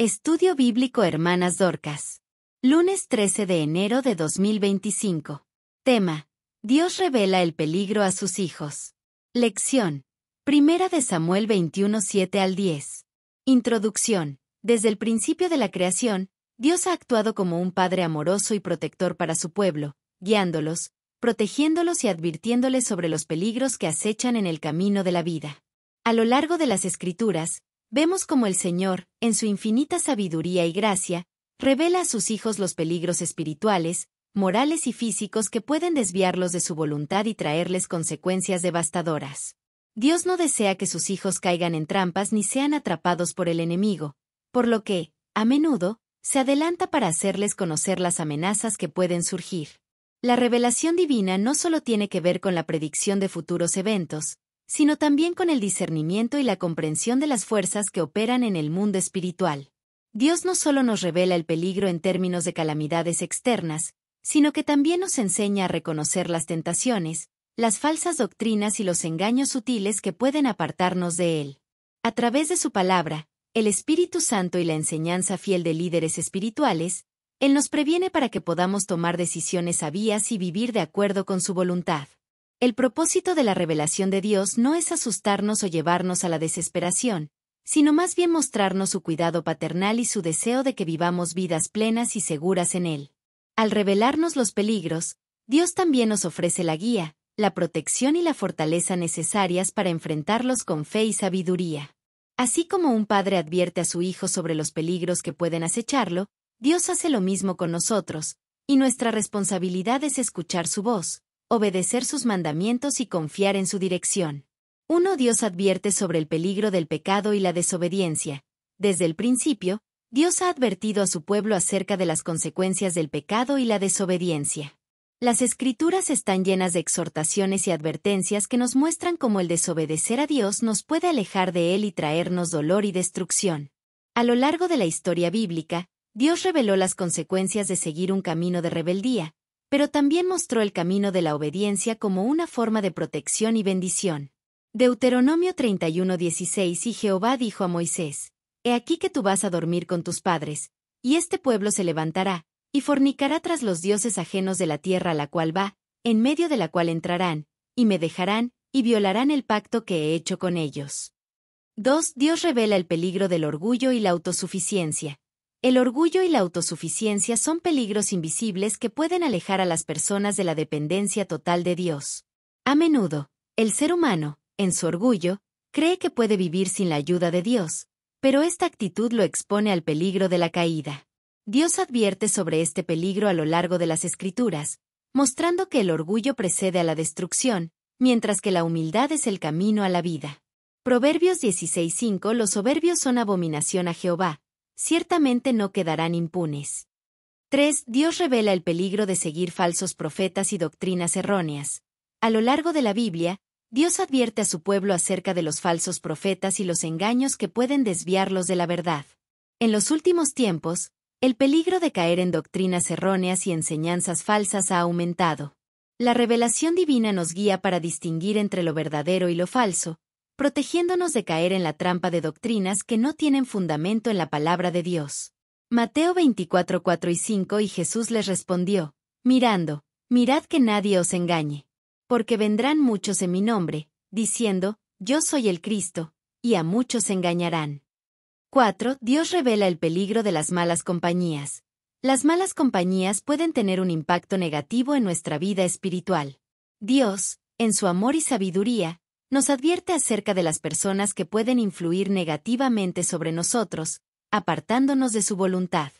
Estudio Bíblico Hermanas Dorcas. Lunes 13 de enero de 2025. Tema: Dios revela el peligro a sus hijos. Lección: Primera de Samuel 21, 7 al 10. Introducción. Desde el principio de la creación, Dios ha actuado como un padre amoroso y protector para su pueblo, guiándolos, protegiéndolos y advirtiéndoles sobre los peligros que acechan en el camino de la vida. A lo largo de las Escrituras, vemos cómo el Señor, en su infinita sabiduría y gracia, revela a sus hijos los peligros espirituales, morales y físicos que pueden desviarlos de su voluntad y traerles consecuencias devastadoras. Dios no desea que sus hijos caigan en trampas ni sean atrapados por el enemigo, por lo que, a menudo, se adelanta para hacerles conocer las amenazas que pueden surgir. La revelación divina no solo tiene que ver con la predicción de futuros eventos, sino también con el discernimiento y la comprensión de las fuerzas que operan en el mundo espiritual. Dios no solo nos revela el peligro en términos de calamidades externas, sino que también nos enseña a reconocer las tentaciones, las falsas doctrinas y los engaños sutiles que pueden apartarnos de Él. A través de su palabra, el Espíritu Santo y la enseñanza fiel de líderes espirituales, Él nos previene para que podamos tomar decisiones sabias y vivir de acuerdo con su voluntad. El propósito de la revelación de Dios no es asustarnos o llevarnos a la desesperación, sino más bien mostrarnos su cuidado paternal y su deseo de que vivamos vidas plenas y seguras en Él. Al revelarnos los peligros, Dios también nos ofrece la guía, la protección y la fortaleza necesarias para enfrentarlos con fe y sabiduría. Así como un padre advierte a su hijo sobre los peligros que pueden acecharlo, Dios hace lo mismo con nosotros, y nuestra responsabilidad es escuchar su voz, obedecer sus mandamientos y confiar en su dirección. Dios advierte sobre el peligro del pecado y la desobediencia. Desde el principio, Dios ha advertido a su pueblo acerca de las consecuencias del pecado y la desobediencia. Las Escrituras están llenas de exhortaciones y advertencias que nos muestran cómo el desobedecer a Dios nos puede alejar de Él y traernos dolor y destrucción. A lo largo de la historia bíblica, Dios reveló las consecuencias de seguir un camino de rebeldía, pero también mostró el camino de la obediencia como una forma de protección y bendición. Deuteronomio 31:16. Y Jehová dijo a Moisés: He aquí que tú vas a dormir con tus padres, y este pueblo se levantará, y fornicará tras los dioses ajenos de la tierra a la cual va, en medio de la cual entrarán, y me dejarán, y violarán el pacto que he hecho con ellos. 2. Dios revela el peligro del orgullo y la autosuficiencia. El orgullo y la autosuficiencia son peligros invisibles que pueden alejar a las personas de la dependencia total de Dios. A menudo, el ser humano, en su orgullo, cree que puede vivir sin la ayuda de Dios, pero esta actitud lo expone al peligro de la caída. Dios advierte sobre este peligro a lo largo de las Escrituras, mostrando que el orgullo precede a la destrucción, mientras que la humildad es el camino a la vida. Proverbios 16:5. Los soberbios son abominación a Jehová, ciertamente no quedarán impunes. 3. Dios revela el peligro de seguir falsos profetas y doctrinas erróneas. A lo largo de la Biblia, Dios advierte a su pueblo acerca de los falsos profetas y los engaños que pueden desviarlos de la verdad. En los últimos tiempos, el peligro de caer en doctrinas erróneas y enseñanzas falsas ha aumentado. La revelación divina nos guía para distinguir entre lo verdadero y lo falso, protegiéndonos de caer en la trampa de doctrinas que no tienen fundamento en la palabra de Dios. Mateo 24:4 y 5. Y Jesús les respondió: Mirad que nadie os engañe. Porque vendrán muchos en mi nombre, diciendo: Yo soy el Cristo, y a muchos engañarán. 4. Dios revela el peligro de las malas compañías. Las malas compañías pueden tener un impacto negativo en nuestra vida espiritual. Dios, en su amor y sabiduría, nos advierte acerca de las personas que pueden influir negativamente sobre nosotros, apartándonos de su voluntad.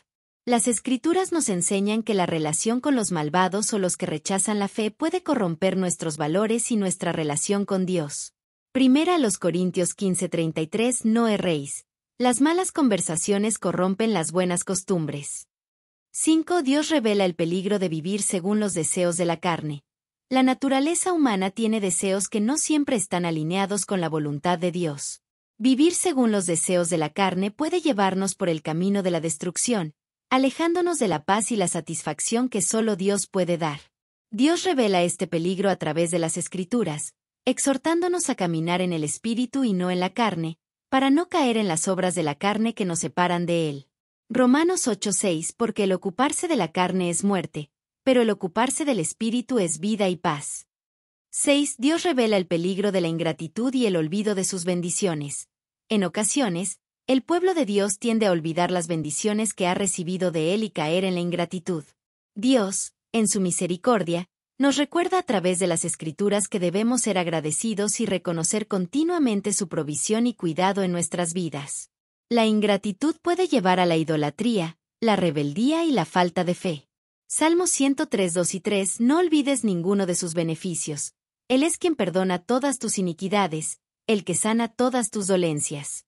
Las Escrituras nos enseñan que la relación con los malvados o los que rechazan la fe puede corromper nuestros valores y nuestra relación con Dios. Primera a los Corintios 15:33. No erréis. Las malas conversaciones corrompen las buenas costumbres. 5. Dios revela el peligro de vivir según los deseos de la carne. La naturaleza humana tiene deseos que no siempre están alineados con la voluntad de Dios. Vivir según los deseos de la carne puede llevarnos por el camino de la destrucción, alejándonos de la paz y la satisfacción que solo Dios puede dar. Dios revela este peligro a través de las Escrituras, exhortándonos a caminar en el Espíritu y no en la carne, para no caer en las obras de la carne que nos separan de Él. Romanos 8:6 Porque el ocuparse de la carne es muerte, pero el ocuparse del espíritu es vida y paz. 6. Dios revela el peligro de la ingratitud y el olvido de sus bendiciones. En ocasiones, el pueblo de Dios tiende a olvidar las bendiciones que ha recibido de Él y caer en la ingratitud. Dios, en su misericordia, nos recuerda a través de las Escrituras que debemos ser agradecidos y reconocer continuamente su provisión y cuidado en nuestras vidas. La ingratitud puede llevar a la idolatría, la rebeldía y la falta de fe. Salmos 103, 2 y 3 No olvides ninguno de sus beneficios. Él es quien perdona todas tus iniquidades, el que sana todas tus dolencias.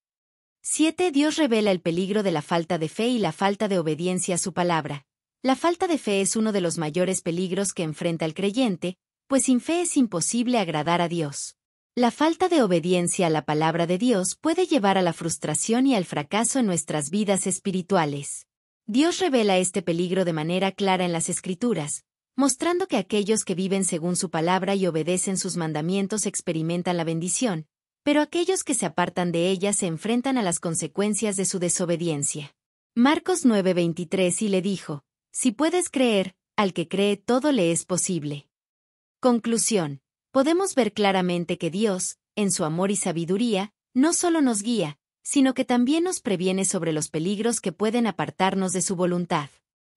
7. Dios revela el peligro de la falta de fe y la falta de obediencia a su palabra. La falta de fe es uno de los mayores peligros que enfrenta el creyente, pues sin fe es imposible agradar a Dios. La falta de obediencia a la palabra de Dios puede llevar a la frustración y al fracaso en nuestras vidas espirituales. Dios revela este peligro de manera clara en las Escrituras, mostrando que aquellos que viven según su palabra y obedecen sus mandamientos experimentan la bendición, pero aquellos que se apartan de ella se enfrentan a las consecuencias de su desobediencia. Marcos 9:23 Y le dijo, si puedes creer, al que cree todo le es posible. Conclusión. Podemos ver claramente que Dios, en su amor y sabiduría, no solo nos guía, sino que también nos previene sobre los peligros que pueden apartarnos de su voluntad.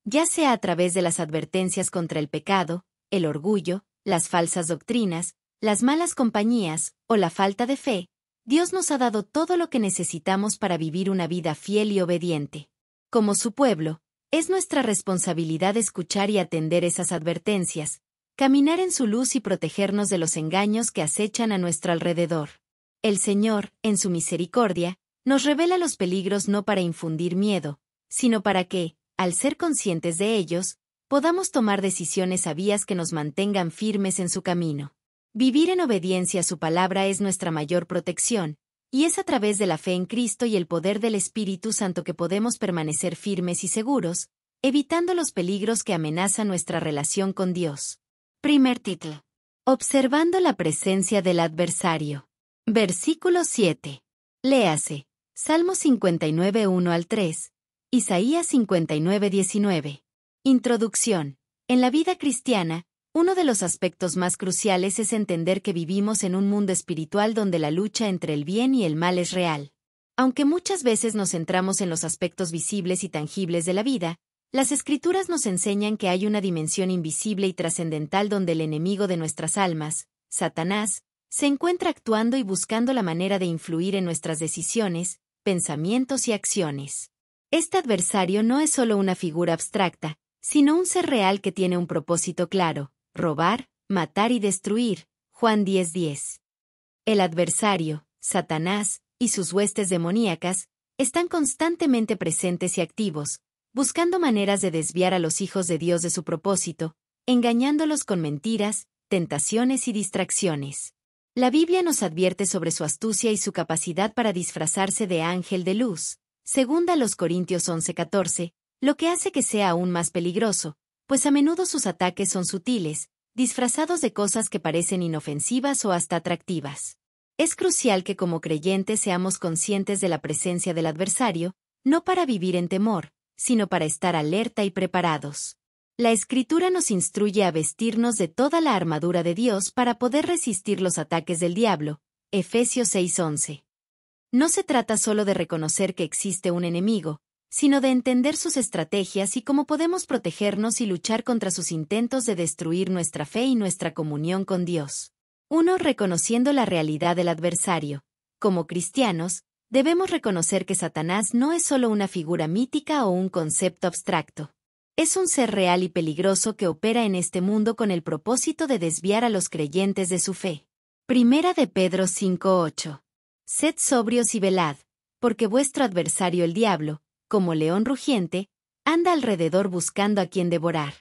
Ya sea a través de las advertencias contra el pecado, el orgullo, las falsas doctrinas, las malas compañías o la falta de fe, Dios nos ha dado todo lo que necesitamos para vivir una vida fiel y obediente. Como su pueblo, es nuestra responsabilidad escuchar y atender esas advertencias, caminar en su luz y protegernos de los engaños que acechan a nuestro alrededor. El Señor, en su misericordia, nos revela los peligros no para infundir miedo, sino para que, al ser conscientes de ellos, podamos tomar decisiones sabias que nos mantengan firmes en su camino. Vivir en obediencia a su palabra es nuestra mayor protección, y es a través de la fe en Cristo y el poder del Espíritu Santo que podemos permanecer firmes y seguros, evitando los peligros que amenazan nuestra relación con Dios. Primer título. Observando la presencia del adversario. Versículo 7. Léase. Salmo 59, 1 al 3. Isaías 59, 19. Introducción. En la vida cristiana, uno de los aspectos más cruciales es entender que vivimos en un mundo espiritual donde la lucha entre el bien y el mal es real. Aunque muchas veces nos centramos en los aspectos visibles y tangibles de la vida, las Escrituras nos enseñan que hay una dimensión invisible y trascendental donde el enemigo de nuestras almas, Satanás, se encuentra actuando y buscando la manera de influir en nuestras decisiones, pensamientos y acciones. Este adversario no es solo una figura abstracta, sino un ser real que tiene un propósito claro: robar, matar y destruir. Juan 10:10. El adversario, Satanás, y sus huestes demoníacas, están constantemente presentes y activos, buscando maneras de desviar a los hijos de Dios de su propósito, engañándolos con mentiras, tentaciones y distracciones. La Biblia nos advierte sobre su astucia y su capacidad para disfrazarse de ángel de luz, segunda los Corintios 11:14, lo que hace que sea aún más peligroso, pues a menudo sus ataques son sutiles, disfrazados de cosas que parecen inofensivas o hasta atractivas. Es crucial que como creyentes seamos conscientes de la presencia del adversario, no para vivir en temor, sino para estar alerta y preparados. La Escritura nos instruye a vestirnos de toda la armadura de Dios para poder resistir los ataques del diablo. Efesios 6:11. No se trata solo de reconocer que existe un enemigo, sino de entender sus estrategias y cómo podemos protegernos y luchar contra sus intentos de destruir nuestra fe y nuestra comunión con Dios. 1. Reconociendo la realidad del adversario. Como cristianos, debemos reconocer que Satanás no es solo una figura mítica o un concepto abstracto. Es un ser real y peligroso que opera en este mundo con el propósito de desviar a los creyentes de su fe. Primera de Pedro 5:8. Sed sobrios y velad, porque vuestro adversario el diablo, como león rugiente, anda alrededor buscando a quien devorar.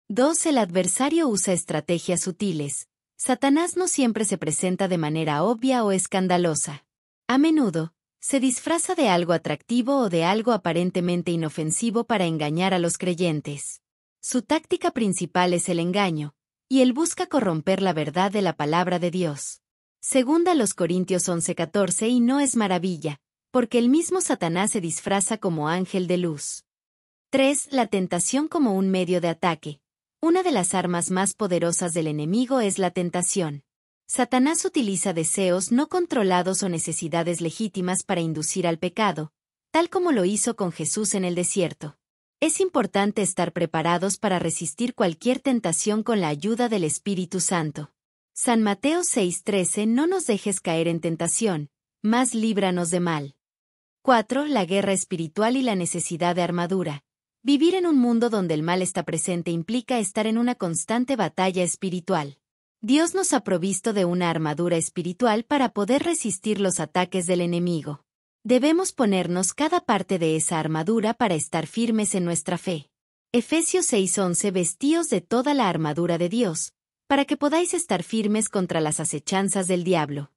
2. El adversario usa estrategias sutiles. Satanás no siempre se presenta de manera obvia o escandalosa. A menudo, se disfraza de algo atractivo o de algo aparentemente inofensivo para engañar a los creyentes. Su táctica principal es el engaño, y él busca corromper la verdad de la palabra de Dios. Segunda los Corintios 11:14 Y no es maravilla, porque el mismo Satanás se disfraza como ángel de luz. 3. La tentación como un medio de ataque. Una de las armas más poderosas del enemigo es la tentación. Satanás utiliza deseos no controlados o necesidades legítimas para inducir al pecado, tal como lo hizo con Jesús en el desierto. Es importante estar preparados para resistir cualquier tentación con la ayuda del Espíritu Santo. San Mateo 6:13. No nos dejes caer en tentación, mas líbranos de mal. 4. La guerra espiritual y la necesidad de armadura. Vivir en un mundo donde el mal está presente implica estar en una constante batalla espiritual. Dios nos ha provisto de una armadura espiritual para poder resistir los ataques del enemigo. Debemos ponernos cada parte de esa armadura para estar firmes en nuestra fe. Efesios 6:11. Vestíos de toda la armadura de Dios, para que podáis estar firmes contra las acechanzas del diablo.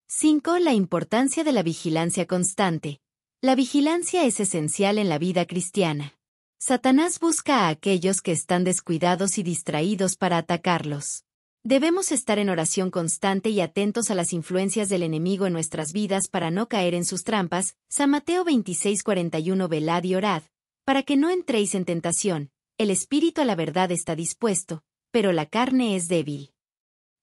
5. La importancia de la vigilancia constante. La vigilancia es esencial en la vida cristiana. Satanás busca a aquellos que están descuidados y distraídos para atacarlos. Debemos estar en oración constante y atentos a las influencias del enemigo en nuestras vidas para no caer en sus trampas. San Mateo 26:41. Velad y orad, para que no entréis en tentación. El espíritu a la verdad está dispuesto, pero la carne es débil.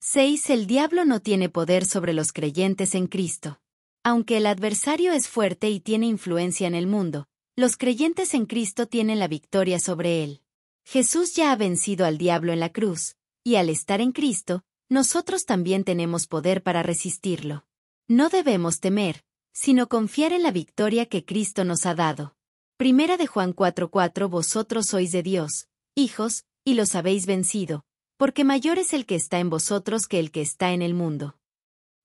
6. El diablo no tiene poder sobre los creyentes en Cristo. Aunque el adversario es fuerte y tiene influencia en el mundo, los creyentes en Cristo tienen la victoria sobre él. Jesús ya ha vencido al diablo en la cruz, y al estar en Cristo, nosotros también tenemos poder para resistirlo. No debemos temer, sino confiar en la victoria que Cristo nos ha dado. Primera de Juan 4:4. Vosotros sois de Dios, hijos, y los habéis vencido, porque mayor es el que está en vosotros que el que está en el mundo.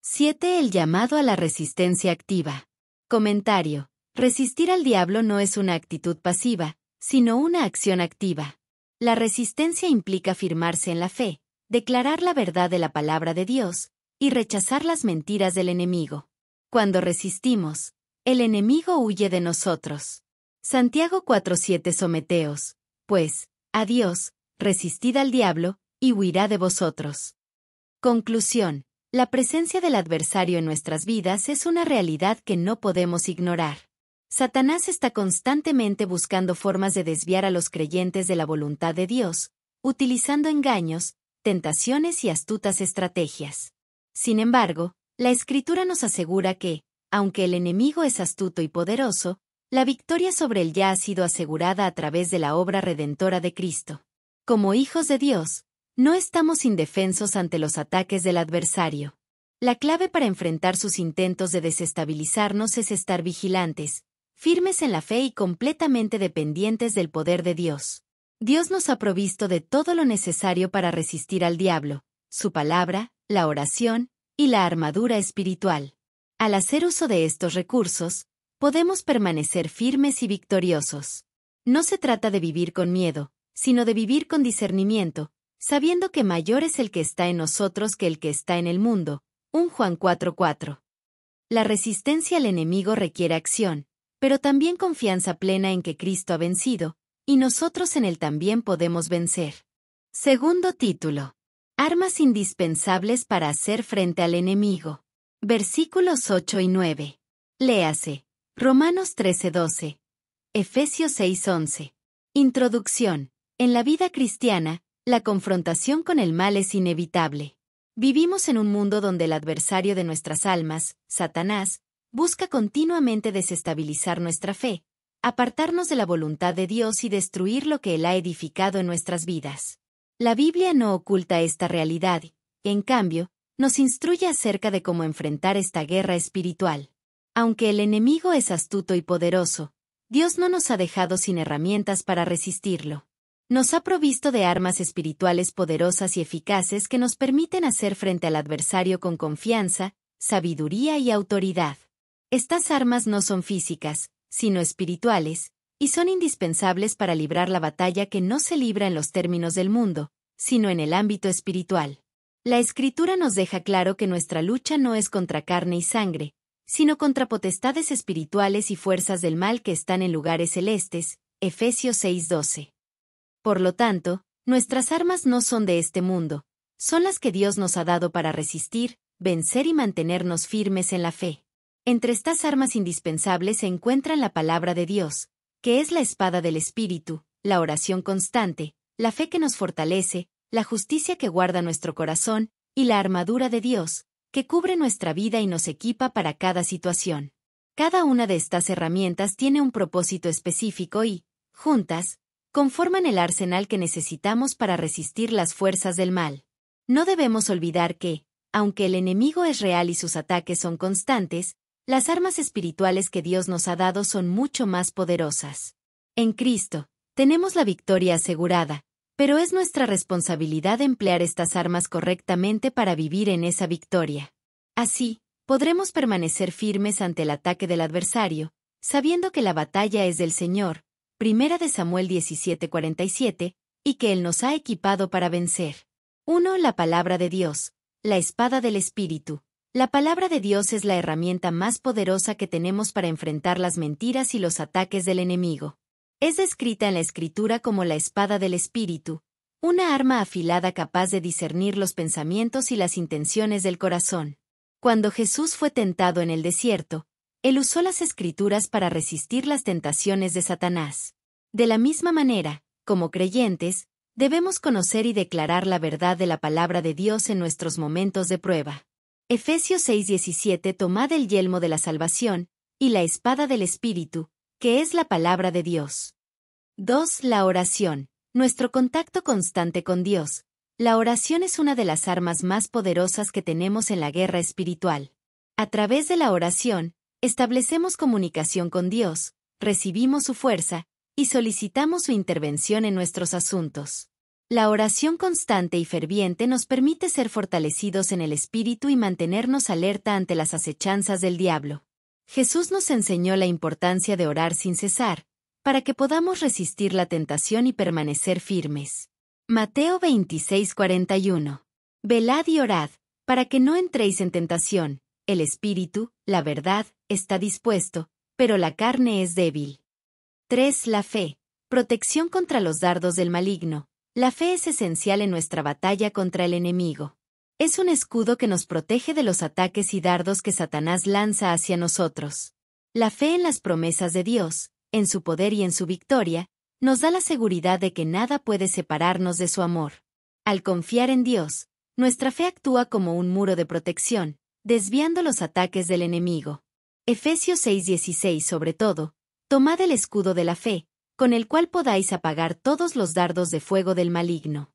7. El llamado a la resistencia activa. Comentario. Resistir al diablo no es una actitud pasiva, sino una acción activa. La resistencia implica firmarse en la fe, declarar la verdad de la palabra de Dios, y rechazar las mentiras del enemigo. Cuando resistimos, el enemigo huye de nosotros. Santiago 4:7. Someteos, pues, a Dios, resistid al diablo, y huirá de vosotros. Conclusión. La presencia del adversario en nuestras vidas es una realidad que no podemos ignorar. Satanás está constantemente buscando formas de desviar a los creyentes de la voluntad de Dios, utilizando engaños, tentaciones y astutas estrategias. Sin embargo, la Escritura nos asegura que, aunque el enemigo es astuto y poderoso, la victoria sobre él ya ha sido asegurada a través de la obra redentora de Cristo. Como hijos de Dios, no estamos indefensos ante los ataques del adversario. La clave para enfrentar sus intentos de desestabilizarnos es estar vigilantes, firmes en la fe y completamente dependientes del poder de Dios. Dios nos ha provisto de todo lo necesario para resistir al diablo, su palabra, la oración y la armadura espiritual. Al hacer uso de estos recursos, podemos permanecer firmes y victoriosos. No se trata de vivir con miedo, sino de vivir con discernimiento, sabiendo que mayor es el que está en nosotros que el que está en el mundo. 1 Juan 4:4. La resistencia al enemigo requiere acción, pero también confianza plena en que Cristo ha vencido, y nosotros en él también podemos vencer. Segundo título. Armas indispensables para hacer frente al enemigo. Versículos 8 y 9. Léase. Romanos 13:12. Efesios 6:11. Introducción. En la vida cristiana, la confrontación con el mal es inevitable. Vivimos en un mundo donde el adversario de nuestras almas, Satanás, busca continuamente desestabilizar nuestra fe, apartarnos de la voluntad de Dios y destruir lo que Él ha edificado en nuestras vidas. La Biblia no oculta esta realidad, en cambio, nos instruye acerca de cómo enfrentar esta guerra espiritual. Aunque el enemigo es astuto y poderoso, Dios no nos ha dejado sin herramientas para resistirlo. Nos ha provisto de armas espirituales poderosas y eficaces que nos permiten hacer frente al adversario con confianza, sabiduría y autoridad. Estas armas no son físicas, sino espirituales, y son indispensables para librar la batalla que no se libra en los términos del mundo, sino en el ámbito espiritual. La Escritura nos deja claro que nuestra lucha no es contra carne y sangre, sino contra potestades espirituales y fuerzas del mal que están en lugares celestes. Efesios 6:12. Por lo tanto, nuestras armas no son de este mundo, son las que Dios nos ha dado para resistir, vencer y mantenernos firmes en la fe. Entre estas armas indispensables se encuentran la palabra de Dios, que es la espada del Espíritu, la oración constante, la fe que nos fortalece, la justicia que guarda nuestro corazón, y la armadura de Dios, que cubre nuestra vida y nos equipa para cada situación. Cada una de estas herramientas tiene un propósito específico y, juntas, conforman el arsenal que necesitamos para resistir las fuerzas del mal. No debemos olvidar que, aunque el enemigo es real y sus ataques son constantes, las armas espirituales que Dios nos ha dado son mucho más poderosas. En Cristo, tenemos la victoria asegurada, pero es nuestra responsabilidad emplear estas armas correctamente para vivir en esa victoria. Así, podremos permanecer firmes ante el ataque del adversario, sabiendo que la batalla es del Señor, 1 Samuel 17:47, y que Él nos ha equipado para vencer. 1. La palabra de Dios, la espada del Espíritu. La palabra de Dios es la herramienta más poderosa que tenemos para enfrentar las mentiras y los ataques del enemigo. Es descrita en la Escritura como la espada del Espíritu, una arma afilada capaz de discernir los pensamientos y las intenciones del corazón. Cuando Jesús fue tentado en el desierto, Él usó las Escrituras para resistir las tentaciones de Satanás. De la misma manera, como creyentes, debemos conocer y declarar la verdad de la palabra de Dios en nuestros momentos de prueba. Efesios 6:17. Tomad el yelmo de la salvación, y la espada del Espíritu, que es la palabra de Dios. 2. La oración, nuestro contacto constante con Dios. La oración es una de las armas más poderosas que tenemos en la guerra espiritual. A través de la oración, establecemos comunicación con Dios, recibimos su fuerza, y solicitamos su intervención en nuestros asuntos. La oración constante y ferviente nos permite ser fortalecidos en el espíritu y mantenernos alerta ante las acechanzas del diablo. Jesús nos enseñó la importancia de orar sin cesar, para que podamos resistir la tentación y permanecer firmes. Mateo 26:41. Velad y orad, para que no entréis en tentación. El espíritu, la verdad, está dispuesto, pero la carne es débil. 3. La fe. Protección contra los dardos del maligno. La fe es esencial en nuestra batalla contra el enemigo. Es un escudo que nos protege de los ataques y dardos que Satanás lanza hacia nosotros. La fe en las promesas de Dios, en su poder y en su victoria, nos da la seguridad de que nada puede separarnos de su amor. Al confiar en Dios, nuestra fe actúa como un muro de protección, desviando los ataques del enemigo. Efesios 6:16. Sobre todo, tomad el escudo de la fe, con el cual podáis apagar todos los dardos de fuego del maligno.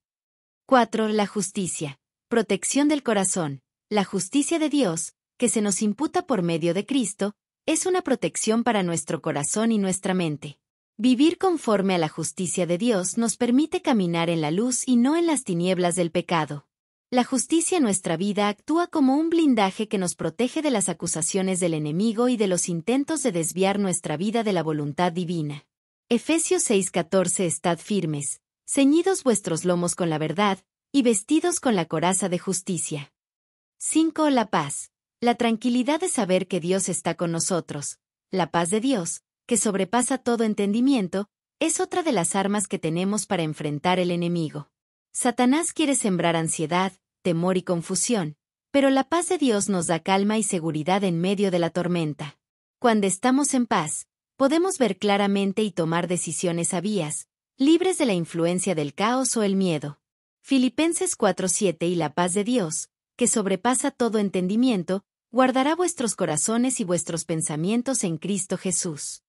4. La justicia. Protección del corazón. La justicia de Dios, que se nos imputa por medio de Cristo, es una protección para nuestro corazón y nuestra mente. Vivir conforme a la justicia de Dios nos permite caminar en la luz y no en las tinieblas del pecado. La justicia en nuestra vida actúa como un blindaje que nos protege de las acusaciones del enemigo y de los intentos de desviar nuestra vida de la voluntad divina. Efesios 6:14. Estad firmes, ceñidos vuestros lomos con la verdad, y vestidos con la coraza de justicia. 5. La paz. La tranquilidad de saber que Dios está con nosotros. La paz de Dios, que sobrepasa todo entendimiento, es otra de las armas que tenemos para enfrentar el enemigo. Satanás quiere sembrar ansiedad, temor y confusión, pero la paz de Dios nos da calma y seguridad en medio de la tormenta. Cuando estamos en paz, podemos ver claramente y tomar decisiones sabias, libres de la influencia del caos o el miedo. Filipenses 4:7. Y la paz de Dios, que sobrepasa todo entendimiento, guardará vuestros corazones y vuestros pensamientos en Cristo Jesús.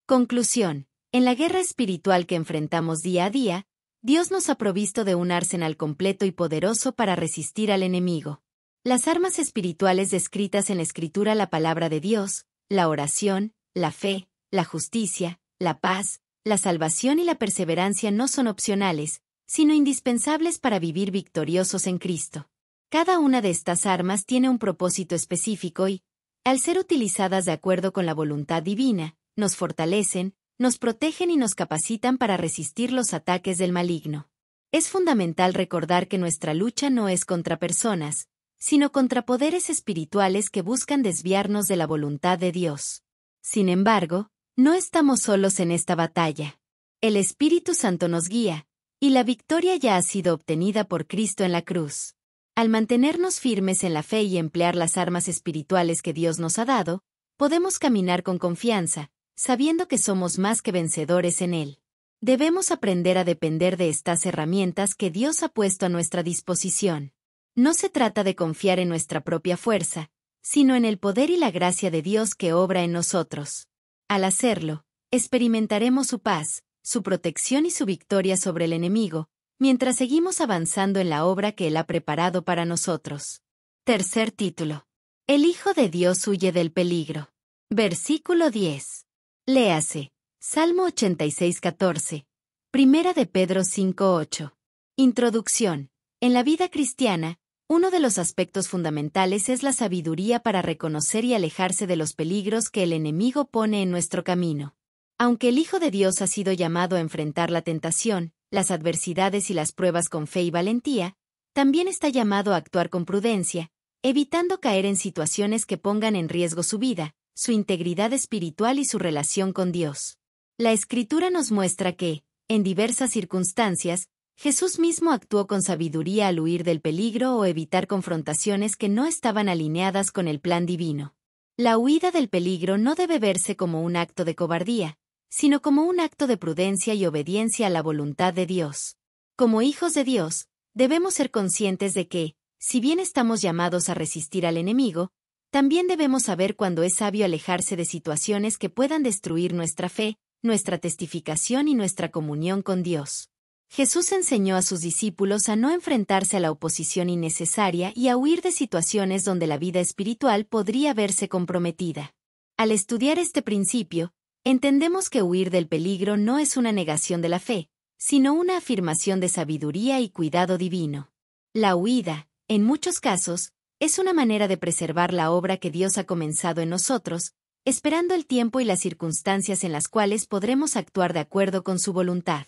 Conclusión. En la guerra espiritual que enfrentamos día a día, Dios nos ha provisto de un arsenal completo y poderoso para resistir al enemigo. Las armas espirituales descritas en la Escritura, la palabra de Dios, la oración, la fe, la justicia, la paz, la salvación y la perseverancia no son opcionales, sino indispensables para vivir victoriosos en Cristo. Cada una de estas armas tiene un propósito específico y, al ser utilizadas de acuerdo con la voluntad divina, nos fortalecen, nos protegen y nos capacitan para resistir los ataques del maligno. Es fundamental recordar que nuestra lucha no es contra personas, sino contra poderes espirituales que buscan desviarnos de la voluntad de Dios. Sin embargo, no estamos solos en esta batalla. El Espíritu Santo nos guía, y la victoria ya ha sido obtenida por Cristo en la cruz. Al mantenernos firmes en la fe y emplear las armas espirituales que Dios nos ha dado, podemos caminar con confianza, sabiendo que somos más que vencedores en Él. Debemos aprender a depender de estas herramientas que Dios ha puesto a nuestra disposición. No se trata de confiar en nuestra propia fuerza, sino en el poder y la gracia de Dios que obra en nosotros. Al hacerlo, experimentaremos su paz, su protección y su victoria sobre el enemigo, mientras seguimos avanzando en la obra que Él ha preparado para nosotros. Tercer título. El Hijo de Dios huye del peligro. Versículo 10. Léase. Salmo 86:14. Primera de Pedro 5:8. Introducción. En la vida cristiana, uno de los aspectos fundamentales es la sabiduría para reconocer y alejarse de los peligros que el enemigo pone en nuestro camino. Aunque el Hijo de Dios ha sido llamado a enfrentar la tentación, las adversidades y las pruebas con fe y valentía, también está llamado a actuar con prudencia, evitando caer en situaciones que pongan en riesgo su vida, su integridad espiritual y su relación con Dios. La Escritura nos muestra que, en diversas circunstancias, Jesús mismo actuó con sabiduría al huir del peligro o evitar confrontaciones que no estaban alineadas con el plan divino. La huida del peligro no debe verse como un acto de cobardía, sino como un acto de prudencia y obediencia a la voluntad de Dios. Como hijos de Dios, debemos ser conscientes de que, si bien estamos llamados a resistir al enemigo, también debemos saber cuándo es sabio alejarse de situaciones que puedan destruir nuestra fe, nuestra testificación y nuestra comunión con Dios. Jesús enseñó a sus discípulos a no enfrentarse a la oposición innecesaria y a huir de situaciones donde la vida espiritual podría verse comprometida. Al estudiar este principio, entendemos que huir del peligro no es una negación de la fe, sino una afirmación de sabiduría y cuidado divino. La huida, en muchos casos, es una manera de preservar la obra que Dios ha comenzado en nosotros, esperando el tiempo y las circunstancias en las cuales podremos actuar de acuerdo con su voluntad.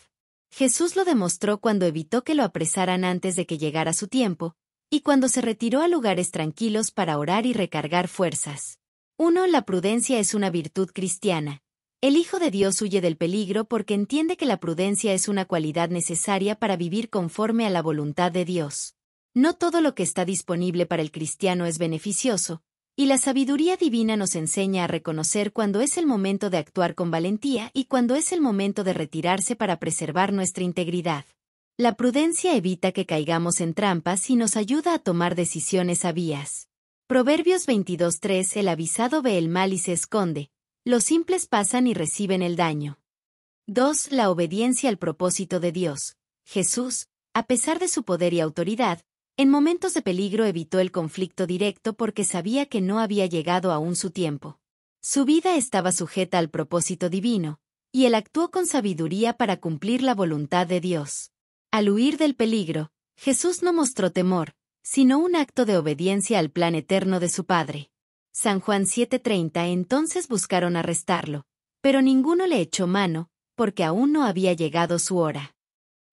Jesús lo demostró cuando evitó que lo apresaran antes de que llegara su tiempo, y cuando se retiró a lugares tranquilos para orar y recargar fuerzas. 1. La prudencia es una virtud cristiana. El Hijo de Dios huye del peligro porque entiende que la prudencia es una cualidad necesaria para vivir conforme a la voluntad de Dios. No todo lo que está disponible para el cristiano es beneficioso, y la sabiduría divina nos enseña a reconocer cuándo es el momento de actuar con valentía y cuándo es el momento de retirarse para preservar nuestra integridad. La prudencia evita que caigamos en trampas y nos ayuda a tomar decisiones sabias. Proverbios 22:3. El avisado ve el mal y se esconde. Los simples pasan y reciben el daño. 2. La obediencia al propósito de Dios. Jesús, a pesar de su poder y autoridad, en momentos de peligro evitó el conflicto directo porque sabía que no había llegado aún su tiempo. Su vida estaba sujeta al propósito divino, y él actuó con sabiduría para cumplir la voluntad de Dios. Al huir del peligro, Jesús no mostró temor, sino un acto de obediencia al plan eterno de su Padre. San Juan 7:30. Entonces buscaron arrestarlo, pero ninguno le echó mano, porque aún no había llegado su hora.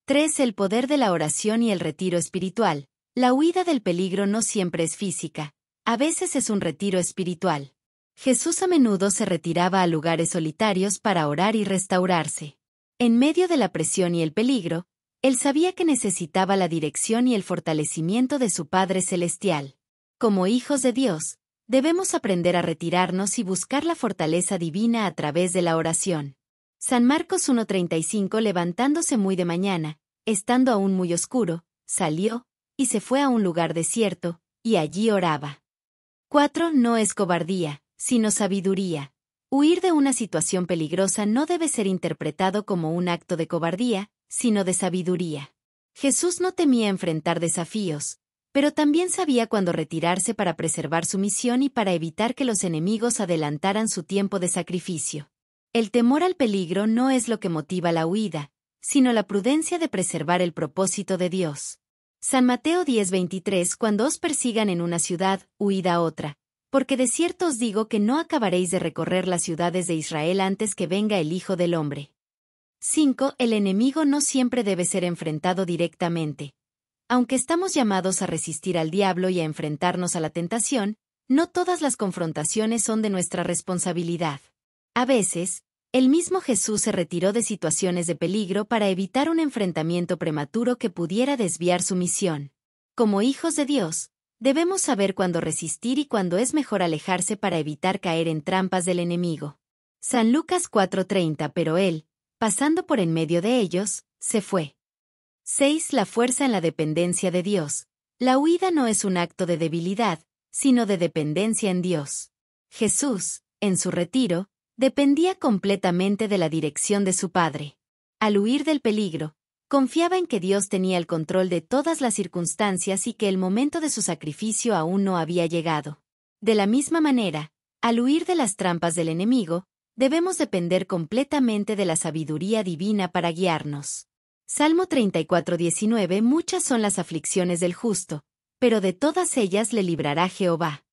3. El poder de la oración y el retiro espiritual. La huida del peligro no siempre es física, a veces es un retiro espiritual. Jesús a menudo se retiraba a lugares solitarios para orar y restaurarse. En medio de la presión y el peligro, él sabía que necesitaba la dirección y el fortalecimiento de su Padre Celestial. Como hijos de Dios, debemos aprender a retirarnos y buscar la fortaleza divina a través de la oración. San Marcos 1:35. Levantándose muy de mañana, estando aún muy oscuro, salió, y se fue a un lugar desierto, y allí oraba. 4. No es cobardía, sino sabiduría. Huir de una situación peligrosa no debe ser interpretado como un acto de cobardía, sino de sabiduría. Jesús no temía enfrentar desafíos, pero también sabía cuándo retirarse para preservar su misión y para evitar que los enemigos adelantaran su tiempo de sacrificio. El temor al peligro no es lo que motiva la huida, sino la prudencia de preservar el propósito de Dios. San Mateo 10:23. Cuando os persigan en una ciudad, huid a otra, porque de cierto os digo que no acabaréis de recorrer las ciudades de Israel antes que venga el Hijo del Hombre. 5. El enemigo no siempre debe ser enfrentado directamente. Aunque estamos llamados a resistir al diablo y a enfrentarnos a la tentación, no todas las confrontaciones son de nuestra responsabilidad. A veces, el mismo Jesús se retiró de situaciones de peligro para evitar un enfrentamiento prematuro que pudiera desviar su misión. Como hijos de Dios, Debemos saber cuándo resistir y cuándo es mejor alejarse para evitar caer en trampas del enemigo. San Lucas 4:30. Pero él, pasando por en medio de ellos, se fue. 6. La fuerza en la dependencia de Dios. La huida no es un acto de debilidad, sino de dependencia en Dios. Jesús, en su retiro, dependía completamente de la dirección de su Padre. Al huir del peligro, confiaba en que Dios tenía el control de todas las circunstancias y que el momento de su sacrificio aún no había llegado. De la misma manera, al huir de las trampas del enemigo, debemos depender completamente de la sabiduría divina para guiarnos. Salmo 34:19. Muchas son las aflicciones del justo, pero de todas ellas le librará Jehová.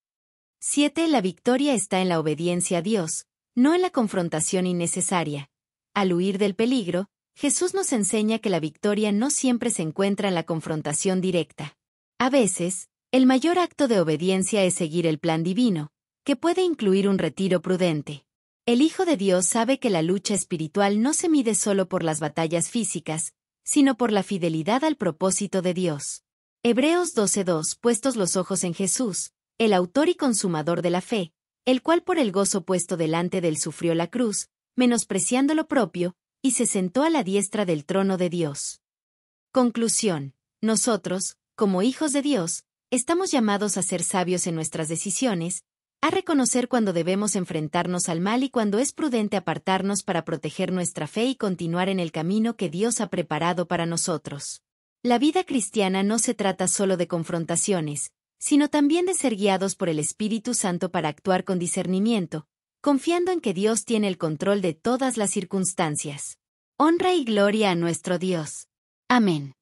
7. La victoria está en la obediencia a Dios, no en la confrontación innecesaria. Al huir del peligro, Jesús nos enseña que la victoria no siempre se encuentra en la confrontación directa. A veces, el mayor acto de obediencia es seguir el plan divino, que puede incluir un retiro prudente. El Hijo de Dios sabe que la lucha espiritual no se mide solo por las batallas físicas, sino por la fidelidad al propósito de Dios. Hebreos 12:2. Puestos los ojos en Jesús, el autor y consumador de la fe, el cual por el gozo puesto delante de él sufrió la cruz, menospreciando lo propio, y se sentó a la diestra del trono de Dios. Conclusión. Nosotros, como hijos de Dios, estamos llamados a ser sabios en nuestras decisiones, a reconocer cuando debemos enfrentarnos al mal y cuando es prudente apartarnos para proteger nuestra fe y continuar en el camino que Dios ha preparado para nosotros. La vida cristiana no se trata solo de confrontaciones, sino también de ser guiados por el Espíritu Santo para actuar con discernimiento, confiando en que Dios tiene el control de todas las circunstancias. Honra y gloria a nuestro Dios. Amén.